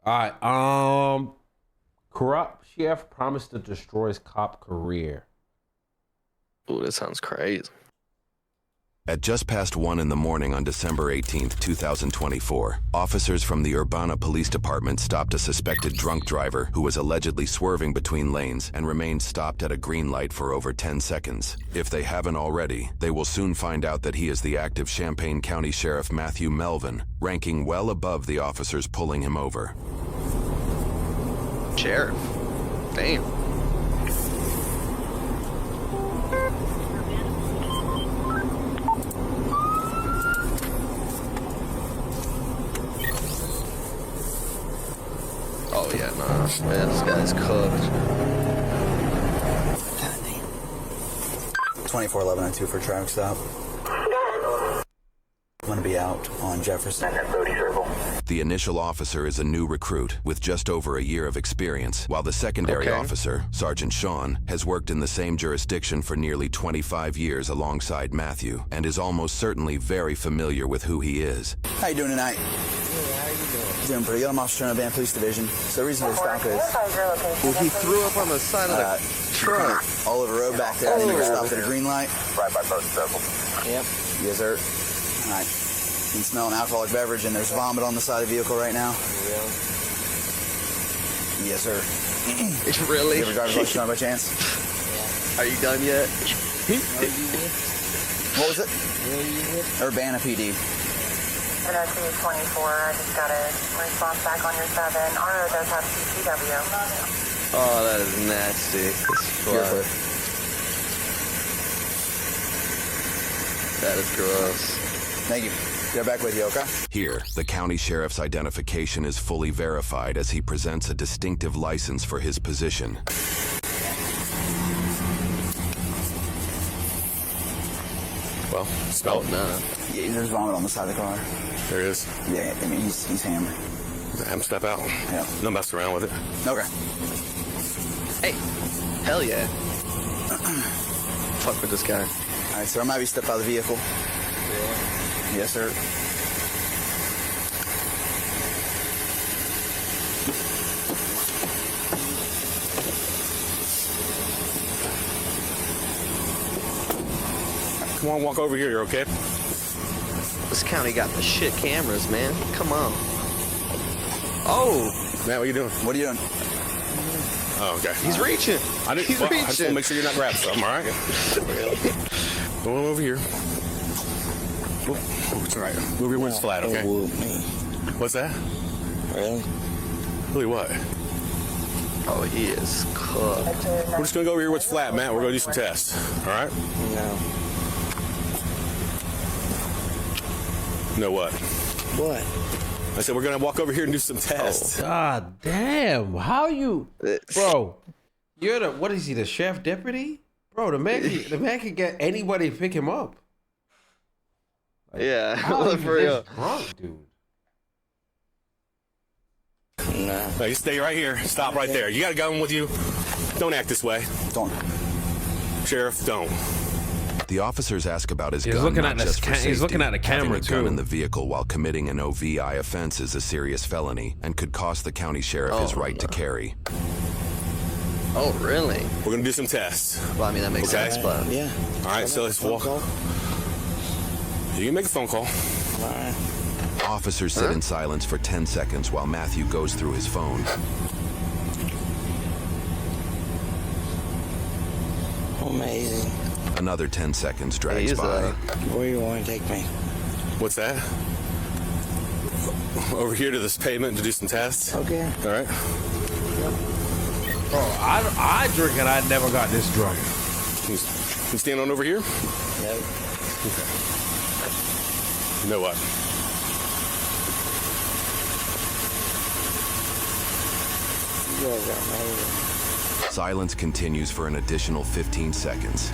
All right. Corrupt chef promised to destroy his cop career. Ooh, that sounds crazy. At just past 1 in the morning on December 18th, 2024, officers from the Urbana Police Department stopped a suspected drunk driver who was allegedly swerving between lanes and remained stopped at a green light for over 10 seconds. If they haven't already, they will soon find out that he is the active Champaign County Sheriff Matthew Melvin, ranking well above the officers pulling him over. Sheriff. Damn. Oh yeah, nah. Man, this guy's cooked. 241102 for traffic stop. I'm gonna be out on Jefferson. The initial officer is a new recruit with just over a year of experience, while the secondary officer, Sergeant Sean, has worked in the same jurisdiction for nearly 25 years alongside Matthew and is almost certainly very familiar with who he is. How you doing tonight? How are you doing? Doing pretty good. I'm Officer in the Van Police Division. So the reason for the stop is He threw up on the side of the truck. all over the road back there. I think we stopped at a green light. Right by both circles. Yep. Yes, sir. All right. You can smell an alcoholic beverage, and there's vomit on the side of the vehicle right now. Yeah. Yes, sir. Really? You ever driver's license on by chance? Yeah. Are you done yet? Where are you with? What was it? Where are you with? Urbana PD. NRC 24, I just got a response back on your 7. RO does have CCW. Oh, that is nasty. Here, clear. That is gross. Thank you. Get back with you, okay? Here, the county sheriff's identification is fully verified as he presents a distinctive license for his position. Well, smell it. Nah. Yeah, there's vomit on the side of the car. There it is. Yeah, I mean, he's hammered. Have him step out. Yeah. Don't mess around with it. Okay. Hey, hell yeah. Fuck with this guy. All right, sir, I'm happy to step out of the vehicle. Yes, sir. Come on, walk over here. You're okay? This county got the shit cameras, man. Come on. Oh, Matt, what are you doing? What are you doing? Oh, okay. he's reaching. I just He's want to reaching. make sure you're not grabbing something, all right? Go on over here. Oh, it's all right. Move your wings flat, okay? Whoop me. What's that? Really? Really what? Oh, he is cooked. We're just going to go over here where it's flat, Matt. We're going to do some tests, all right? No. No what? What? I said we're going to walk over here and do some tests. God damn. How you, bro? You're the, what is he, the sheriff deputy? Bro, the man can get anybody to pick him up. Like, Yeah, how are for you real. this drunk, dude? No. Now, you stay right here. Stop right there. You got a gun with you? Don't act this way. Don't. Sheriff, don't. The officers ask about his He's gun, looking not at the just for he's safety. looking at the Having camera, a gun too. in the vehicle while committing an OVI offense is a serious felony and could cost the county sheriff his right to carry. Oh, really? We're going to do some tests. Well, I mean, that makes Okay. sense, but Yeah. All right, so let's walk. All You can make a phone call. right. Officers sit in silence for 10 seconds while Matthew goes through his phone. Amazing. Another 10 seconds drags he's by. Where you want to take me? What's that? Over here to this pavement to do some tests. Okay. All right. Bro, I drink and I never got this drunk. You stand on over here? No. You know what? You guys are amazing. Silence continues for an additional 15 seconds.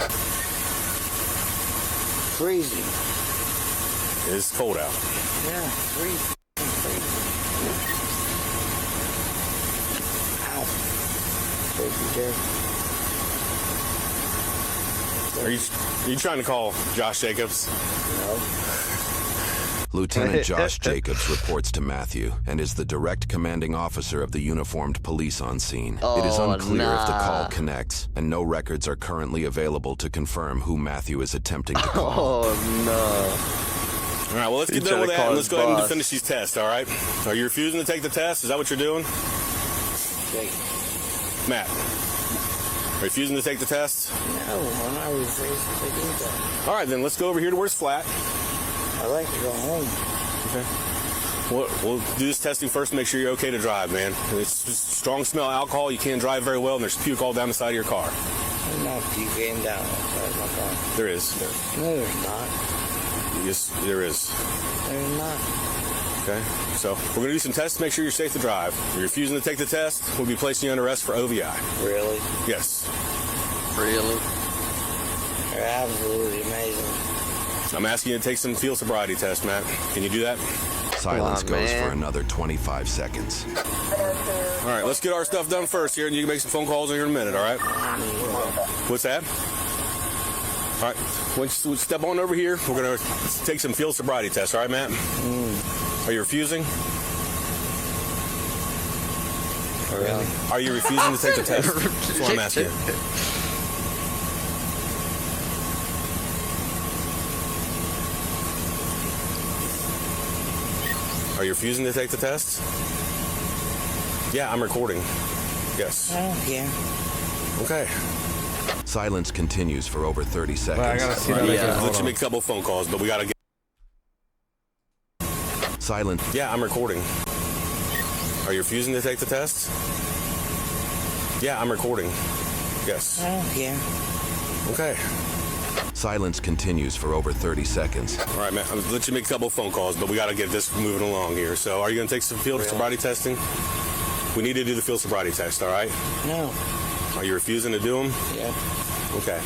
Freezing. It's cold out. Yeah, freezing. Ow. Thank you, Jeff. Are you trying to call Josh Jacobs? No. Lieutenant Josh Jacobs reports to Matthew and is the direct commanding officer of the uniformed police on scene. It is unclear if the call connects, and no records are currently available to confirm who Matthew is attempting to call. Oh, no. All right, well, let's get done with that, and let's go ahead and finish these tests, all right? Are you refusing to take the test? Is that what you're doing? Matt, are you refusing to take the test? No, I'm not refusing to take the test. All right, then let's go over here to where it's flat. I like to go home. Okay. We'll do this testing first to make sure you're okay to drive, man. It's just strong smell of alcohol. You can't drive very well, and there's puke all down the side of your car. I'm not puking down outside my car. There is. No, there's not. Yes, there is. There's not. Okay, so we're going to do some tests to make sure you're safe to drive. If you're refusing to take the test, we'll be placing you under arrest for OVI. Really? Yes. Really? They're absolutely amazing. I'm asking you to take some field sobriety test, Matt. Can you do that? Silence Come on, goes man. for another 25 seconds. All right, let's get our stuff done first here, and you can make some phone calls here in a minute, all right? What's that? All right, let's step on over here. We're going to take some field sobriety tests, all right, Matt? Are you refusing? Really? Are you refusing to take the test? That's what I'm asking you. Are you refusing to take the test? Yeah, I'm recording. Yes. I don't care. Okay. Silence continues for over 30 seconds. I gotta see that. Let you make a couple of phone calls, but we gotta get. Silence. Yeah, I'm recording. Are you refusing to take the test? Yeah, I'm recording. Yes. I don't care. Okay. Silence continues for over 30 seconds. All right, man. I'll let you make a couple of phone calls, but we gotta get this moving along here. So, are you gonna take some field sobriety testing? We need to do the field sobriety test. All right. No. Are you refusing to do them? Yeah. Okay.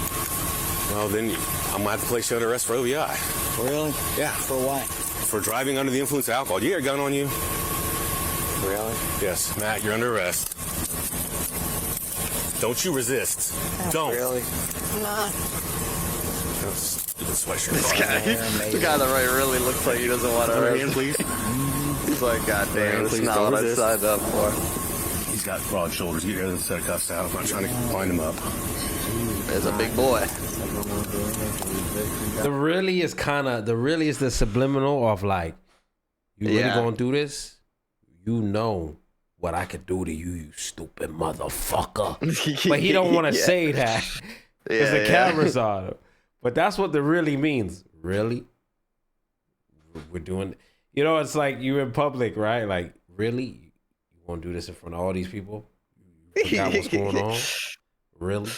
Well, then I'm gonna have to place you under arrest for OVI. Really? Yeah. For what? For driving under the influence of alcohol. You got a gun on you? Really? Yes, Matt, you're under arrest. Don't you resist. Don't. Really? Not. Stupid sweatshirt. This guy, the guy that really looks like he doesn't want to Hand, arrest. please. He's like, God damn, this is Please not don't what I resist. signed up for. He's got broad shoulders. Get your other set of cuffs out. I'm not trying to wind him up. There's a big boy. The really is the subliminal of like, you really Yeah. gonna do this? You know what I could do to you, you stupid motherfucker. But he don't want to Yeah. say that because the Yeah. cameras on him. But that's what the really means. Really? We're doing, it's like you in public, right? Like, really? You want to do this in front of all these people? You forgot what's going on? Really?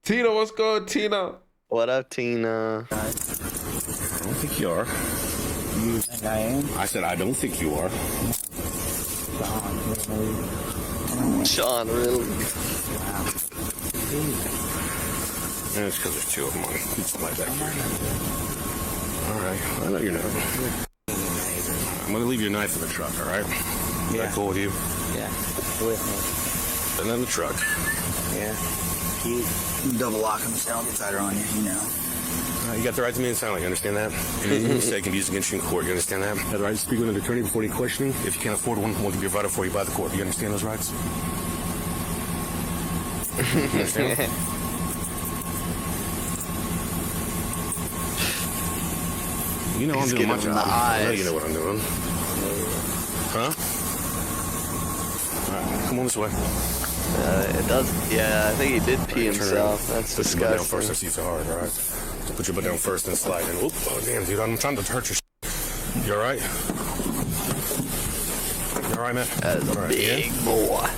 Tina, what's good, Tina? What up, Tina? I don't think you are. You think I am? I said I don't think you are. Sean, really? Yeah, it's because there's two of them on somebody back here. All right. I know you're not. I'm going to leave your knife in the truck, all right? Is that cool with you? Yeah. With And then the truck. me. Yeah. You double lock them so they don't get tighter on you, you know. You got the right to remain silent, you understand that? Any mistake can be used against you in court, you understand that? You have the right to speak with an attorney before any questioning. If you can't afford one, we'll be provided for you by the court. You understand those rights? You understand? You know He's I'm doing my getting job. the I know eyes. you know what I'm doing. Huh? All right, come on this way. It does. Yeah, I think he did pee Turn himself. around. That's Put your butt down first. I disgusting. see so hard, all right? Put your butt down first and slide in. Oop, oh, damn, dude, I'm trying to hurt your shit. You all right? You all right, man? That is a All right, big boy.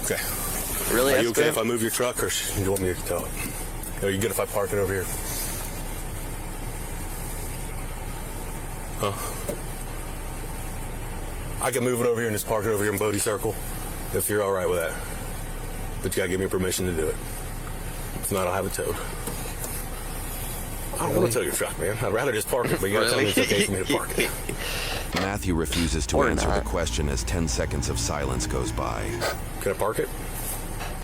Okay. Really? Are you That's okay good? if I move your truck, or do you want me to tow it? Are you good if I park it over here? Huh? I can move it over here and just park it over here in Bodie Circle, if you're all right with that. But you gotta give me permission to do it. If not, I'll have it towed. I don't want to tow your truck, man. I'd rather just park it, but you gotta tell me it's okay for me to park it. Matthew refuses to Or answer not. the question as 10 seconds of silence goes by. Can I park it?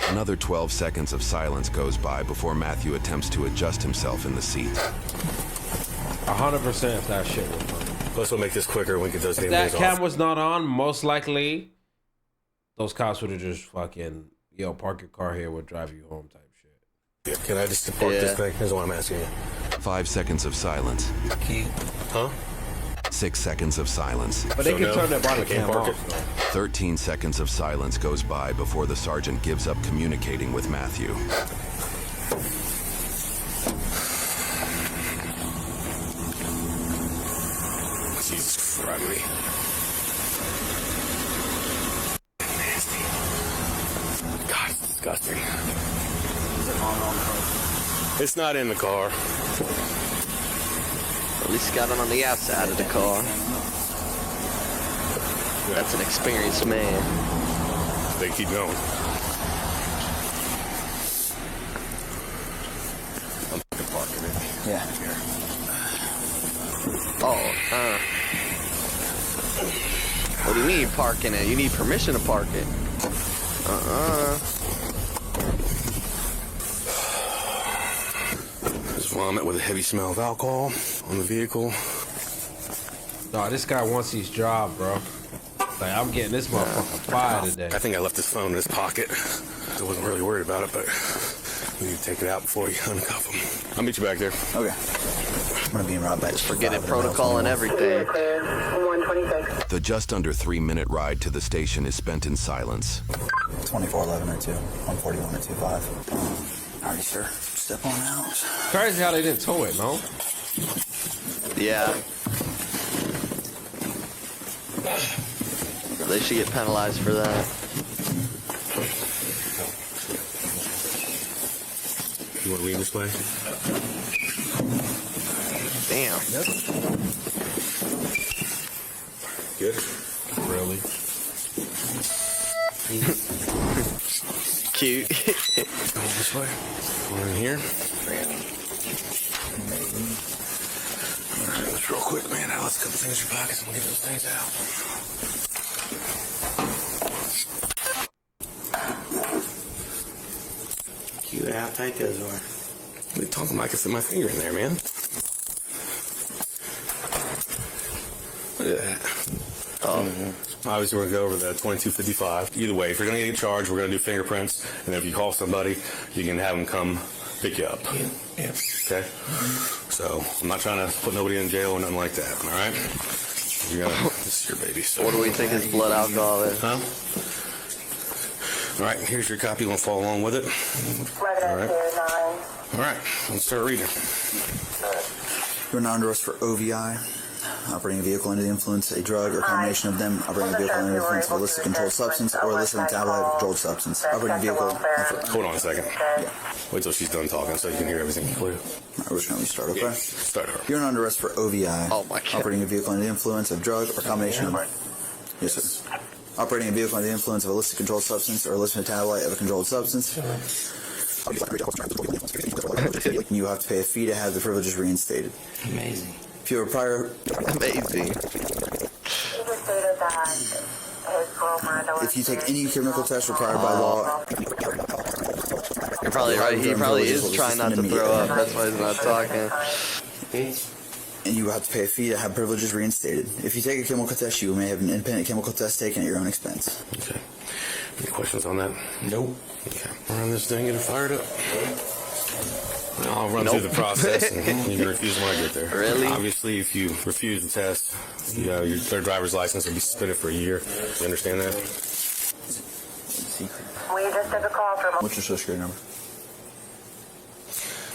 Another 12 seconds of silence goes by before Matthew attempts to adjust himself in the seat. 100% that shit was on. Let's make this quicker and we get those damn That days cam off. was not on, most likely those cops would have just fucking, yo, park your car here, we'll drive you home type shit. Yeah, can I just park this thing? Here's what I'm asking you. 5 seconds of silence. Huh? 6 seconds of silence. But they can turn their body can't cam park off. it. though. 13 seconds of silence goes by before the sergeant gives up communicating with Matthew. Jesus Christ. Nasty. God, it's disgusting. It's not in the car. At least got it on the outside of the car. That's an experienced man. They keep going. I'm fucking parking it. Yeah. Oh, what do you mean parking it? You need permission to park it. There's vomit with a heavy smell of alcohol on the vehicle. No, this guy wants his job, bro. Like, I'm getting this motherfucker fired today. I think I left his phone in his pocket. I wasn't really worried about it, but we need to take it out before you uncuff him. I'll meet you back there. Okay. I'm gonna be in route back. Forgetting protocol and everything. 126. The just under 3-minute ride to the station is spent in silence. 241102, 14125. Alrighty, sir. Step on out. Crazy how they didn't tow it, no? Yeah. They should get penalized for that. You want to leave this way? Damn. Good. Really? Cute. Go this way. We're in here. Alright, let's real quick, man. Now let's cut the things in your pockets and we'll get those things out. Cute how tight those are. What are you talking about? I can fit my finger in there, man. Look at that. Obviously, we're going to go over the 2255. Either way, if you're going to get charged, we're going to do fingerprints. And if you call somebody, you can have them come pick you up. Yeah. Okay? So, I'm not trying to put nobody in jail or nothing like that, all right? You're gonna, this is your baby. So. What do we think his blood alcohol is? Huh? All right, here's your copy. You want to follow along with it? All right. All right, let's start reading. You're not under arrest for OVI, operating a vehicle under the influence, a drug, or a combination of them, operating a vehicle under the influence of a illicit controlled substance, or illicit metabolite of a controlled substance, operating a vehicle. Hold on a second. Yeah. Wait till she's done talking so you can hear everything clear. Alright, we're just going to start, okay? Start her. You're not under arrest for OVI, Oh my God. operating a vehicle under the influence of drug, or a combination of. Yes, sir. Operating a vehicle under the influence of a illicit controlled substance, or illicit metabolite of a controlled substance. You have to pay a fee to have the privileges reinstated. Amazing. If you have a prior, Amazing. if you take any chemical test required by law, You're probably right. He probably is trying not to throw up. That's why he's not talking. and you have to pay a fee to have privileges reinstated. If you take a chemical test, you may have an independent chemical test taken at your own expense. Okay. Any questions on that? Nope. Okay. Run this thing, get it fired up. I'll run through the process and you can refuse when I get there. Really? Obviously, if you refuse the test, your third driver's license will be suspended for a year. You understand that? We just took a call from. What's your social security number?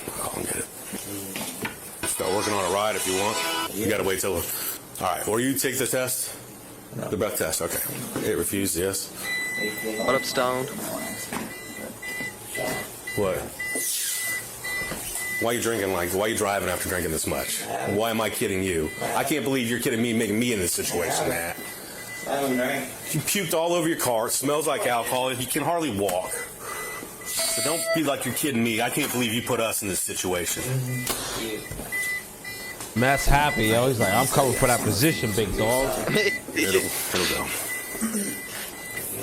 I'll call and get it. Start working on a ride if you want. You gotta wait till. All right. Or you take the test. No. The breath test. Okay. It refused. Yes. What up, Stone? What? Why are you drinking why are you driving after drinking this much? Why am I kidding you? I can't believe you're kidding me, making me in this situation, Matt. You puked all over your car. It smells like alcohol. You can hardly walk. So don't be like you're kidding me. I can't believe you put us in this situation. Matt's happy, yo. He's like, I'm coming for that position, big dog. It'll go.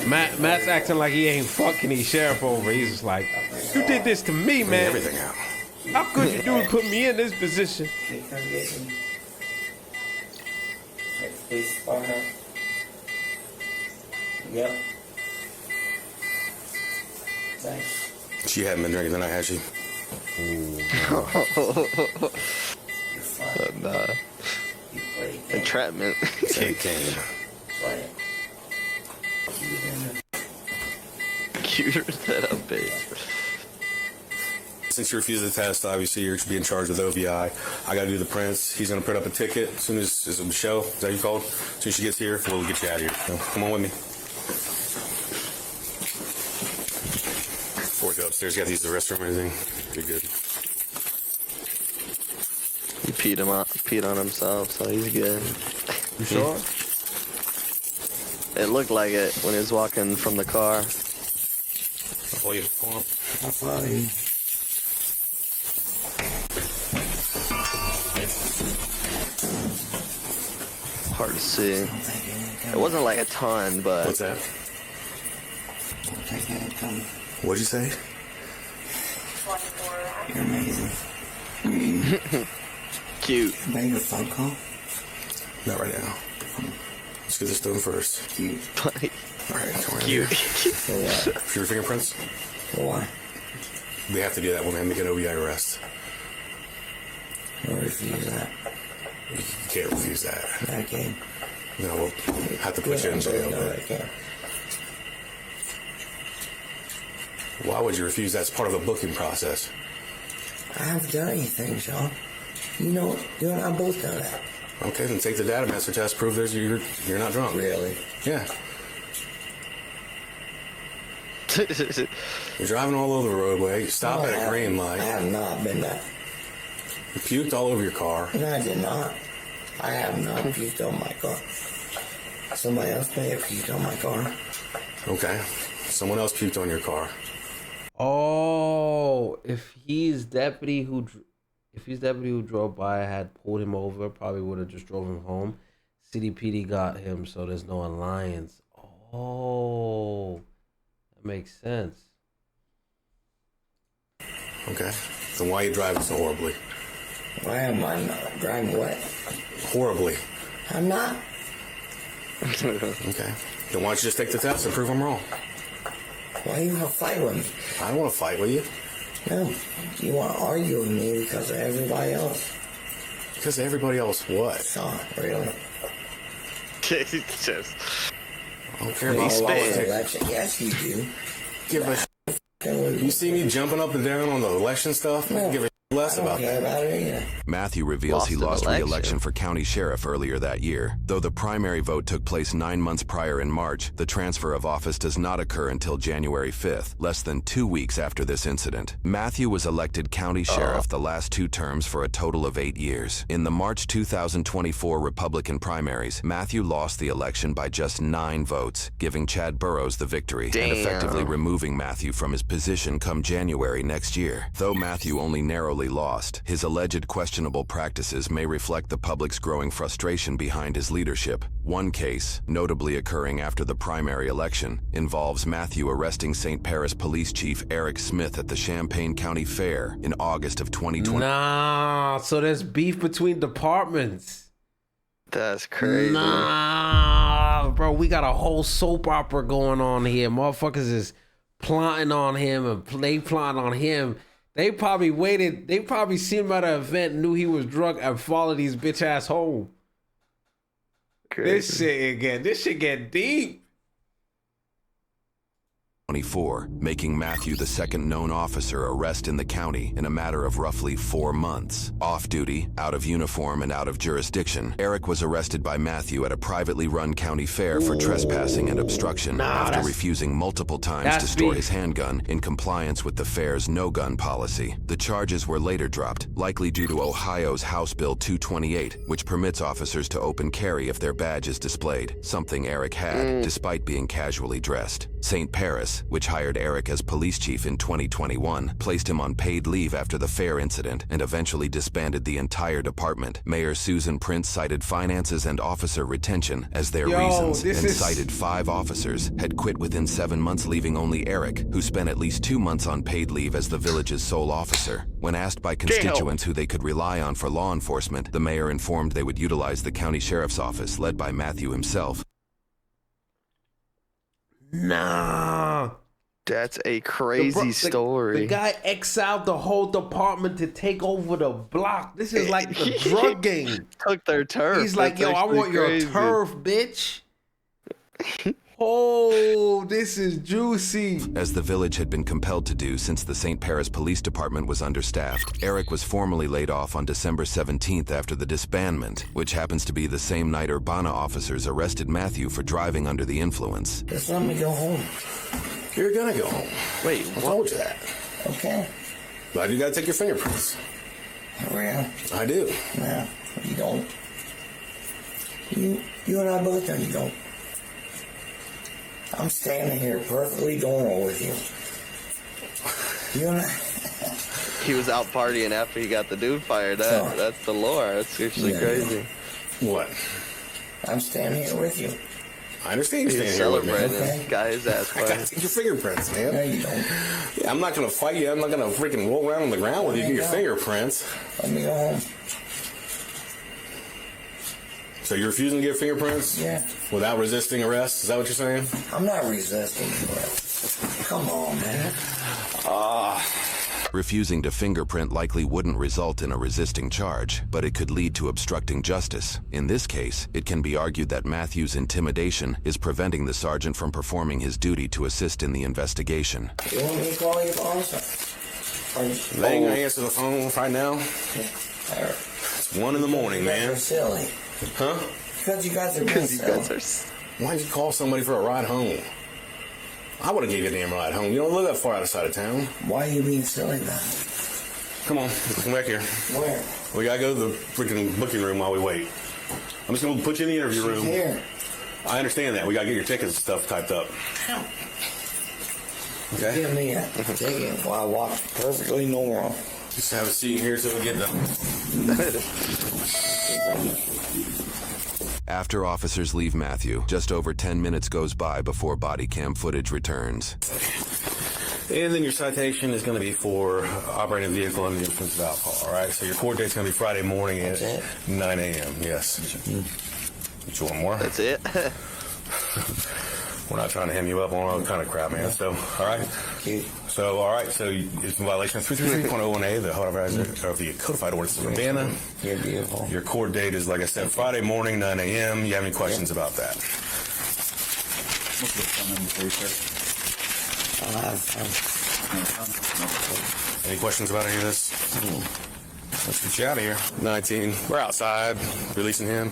Matt's acting like he ain't fucking his sheriff over. He's just like, you did this to me, Bring man. everything out. How could you do is put me in this position? Keep from getting. Like face far up. Yep. Nice. She hadn't been drinking tonight, has she? You're fine. Nah. You play game. Entrapment. Same game. Play it. Cuter than a bitch. Since you refused the test, obviously you're being charged with OVI. I got to do the prints. He's going to print up a ticket as soon as Michelle, is that what you called? As soon as she gets here, we'll get you out of here. So, come on with me. Before we go upstairs, you got to use the restroom or anything? You're good. He peed on himself, so he's good. You sure? It looked like it when he was walking from the car. Oh, you. Come on. I'll follow you. Hard to see. It wasn't like a ton, but What's that? Don't take any coming. What'd you say? 24. You're amazing. cute. Bang your phone call. Not right now. Let's get this done first. Cute. All right, come on. Cute. For what? For your fingerprints? For what? We have to do that when we make an OVI arrest. I'll refuse that. You can't refuse that. I can. No, we'll have to put you in jail. No, I But can't. why would you refuse that? It's part of the booking process. I haven't done anything, Sean. You know, you and I both know that. Okay, then take the data master test. Prove you're not drunk. Really? Yeah. You're driving all over the roadway. You stop No, at a green I light. have not been that. You puked all over your car. No, I did not. I have not puked on my car. Somebody else may have puked on my car. Okay. Someone else puked on your car. Oh, if he's deputy who drove by had pulled him over, probably would have just drove him home. City PD got him, so there's no alliance. Oh, that makes sense. Okay. Then why are you driving so horribly? Why am I not driving what? Horribly. I'm not. Okay. Then why don't you just take the test and prove I'm wrong? Why you want to fight with me? I don't want to fight with you. No, you want to argue with me because of everybody else. Because everybody else what? Sean, really? Just I don't care You about lost spit. the election. Yes, you do. Give a You You see me jumping up and down on the election stuff? I No. give a less I don't about care that. about it either. Matthew reveals he Lost lost an election. re-election for county sheriff earlier that year. Though the primary vote took place 9 months prior in March, the transfer of office does not occur until January 5th, less than 2 weeks after this incident. Matthew was elected county sheriff the last 2 terms for a total of 8 years. In the March 2024 Republican primaries, Matthew lost the election by just 9 votes, giving Chad Burrows the victory and Damn. effectively removing Matthew from his position come January next year. Though Matthew only narrowly lost, his alleged questionable practices may reflect the public's growing frustration behind his leadership. One case, notably occurring after the primary election, involves Matthew arresting St. Paris Police Chief Eric Smith at the Champaign County Fair in August of 2020. Nah, so there's beef between departments. That's crazy. Nah, bro, we got a whole soap opera going on here. Motherfuckers is plotting on him and they plotting on him. They probably waited. They probably seen him at an event, knew he was drunk, and followed these bitch ass home. This shit get deep. 24, making Matthew the second known officer arrest in the county in a matter of roughly 4 months. Off duty, out of uniform, and out of jurisdiction, Eric was arrested by Matthew at a privately run county fair for trespassing and obstruction after refusing multiple times to store his handgun in compliance with the fair's no-gun policy. The charges were later dropped, likely due to Ohio's House Bill 228, which permits officers to open carry if their badge is displayed, something Eric had, despite being casually dressed. St. Paris, Sheriff's, which hired Eric as police chief in 2021, placed him on paid leave after the fair incident and eventually disbanded the entire department. Mayor Susan Prince cited finances and officer retention as their reasons and cited 5 officers had quit within 7 months, leaving only Eric, who spent at least 2 months on paid leave as the village's sole officer. When asked by constituents who they could rely on for law enforcement, the mayor informed they would utilize the county sheriff's office led by Matthew himself. Nah. That's a crazy story. The guy exiled the whole department to take over the block. This is like the drug gang. Took their turf. He's like, yo, I want your turf, bitch. Oh, this is juicy. As the village had been compelled to do since the St. Paris Police Department was understaffed, Eric was formally laid off on December 17th after the disbandment, which happens to be the same night Urbana officers arrested Matthew for driving under the influence. Just let me go home. You're gonna go home. Wait, I told you that. Okay. But you gotta take your fingerprints. Oh, yeah. I do. No, you don't. You and I both know you don't. I'm standing here perfectly normal with you. You and I... He was out partying after he got the dude fired. That's the lore. That's actually crazy. What? I'm standing here with you. I understand you're He's standing here with me. celebrating. Okay. Got his ass I gotta fired. take your fingerprints, man. No, you don't. Yeah, I'm not gonna fight you. I'm not gonna freaking roll around on the ground with you. Get your fingerprints. Let me go home. So you're refusing to get fingerprints? Yeah. Without resisting arrest? Is that what you're saying? I'm not resisting you. Come on, man. Refusing to fingerprint likely wouldn't result in a resisting charge, but it could lead to obstructing justice. In this case, it can be argued that Matthew's intimidation is preventing the sergeant from performing his duty to assist in the investigation. You want me to call you, boss? They ain't gonna answer the phone right now. It's 1 in the morning, man. You're silly. Huh? Because you guys are Because you guys are... Why'd you call somebody for a ride home? I would have gave you a damn ride home. You don't live that far outside of town. Why are you being silly about it? Come on, come back here. Where? We gotta go to the freaking booking room while we wait. I'm just gonna put you in the interview room. Here. I understand that. We gotta get your tickets and stuff typed up. Okay? Give me a ticket while I walk perfectly normal. Just have a seat here so we get the... After officers leave Matthew, just over 10 minutes goes by before body cam footage returns. And then your citation is going to be for operating a vehicle under the influence of alcohol, all right? So your court date's going to be Friday morning at 9 a.m., yes. Get you one more? That's it? We're not trying to hem you up on all that kind of crap, man. So, all right? So, all right, so it's in violation of 333.01A, the of the codified ordinance of Urbana. You're beautiful. Your court date is, like I said, Friday morning, 9 a.m. You have any questions about that? Any questions about any of this? Let's get you out of here. 19. We're outside, releasing him.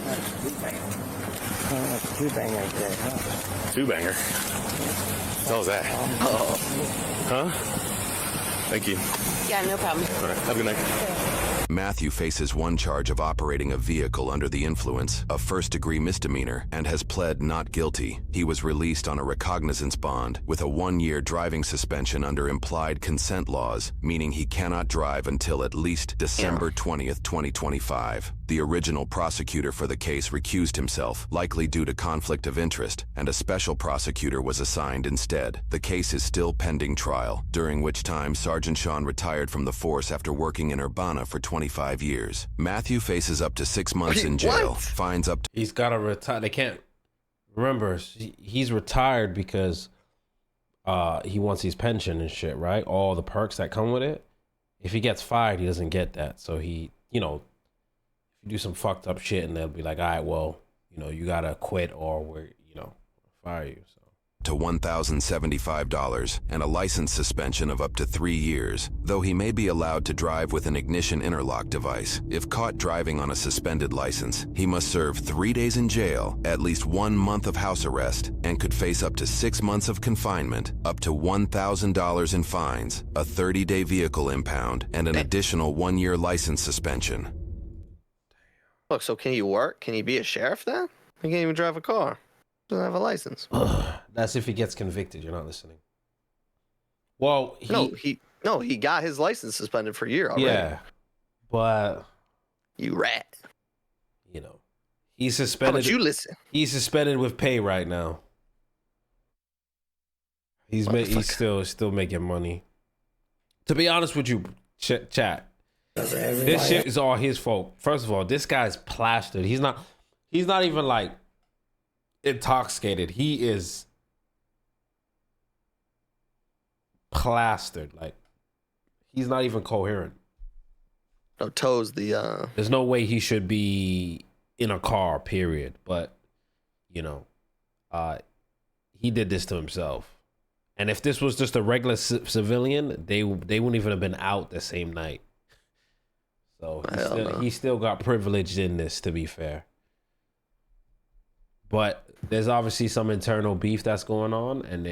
Two-banger today, huh? Two-banger? What was that? Huh? Thank you. Yeah, no problem. All right, have a good night. Matthew faces one charge of operating a vehicle under the influence, a first-degree misdemeanor, and has pled not guilty. He was released on a recognizance bond with a 1-year driving suspension under implied consent laws, meaning he cannot drive until at least December 20th, 2025. The original prosecutor for the case recused himself, likely due to conflict of interest, and a special prosecutor was assigned instead. The case is still pending trial, during which time Sergeant Sean retired from the force after working in Urbana for 25 years. Matthew faces up to 6 months in jail, fines up to... He's got to retire. They can't... Remember, he's retired because he wants his pension and shit, right? All the perks that come with it. If he gets fired, he doesn't get that. So he, you know, if you do some fucked up shit and they'll be like, all right, well, you know, you got to quit or we're, you know, fire you. So. to $1,075 and a license suspension of up to 3 years, though he may be allowed to drive with an ignition interlock device. If caught driving on a suspended license, he must serve 3 days in jail, at least 1 month of house arrest, and could face up to 6 months of confinement, up to $1,000 in fines, a 30-day vehicle impound, and an additional 1-year license suspension. Look, so can you work? Can you be a sheriff then? He can't even drive a car. Doesn't have a license. That's if he gets convicted. You're not listening. Well, he got his license suspended for a year already. Yeah, but you rat. You know, he's suspended. How about you listen? He's suspended with pay right now. He's still making money. To be honest with you, chat, this shit is all his fault. First of all, this guy's plastered. He's not even like intoxicated. He is plastered. Like, he's not even coherent. No, Toes the There's no way he should be in a car, period. But, you know, he did this to himself. And if this was just a regular civilian, they wouldn't even have been out the same night. So he still got privilege in this, to be fair. But there's obviously some internal beef that's going on, and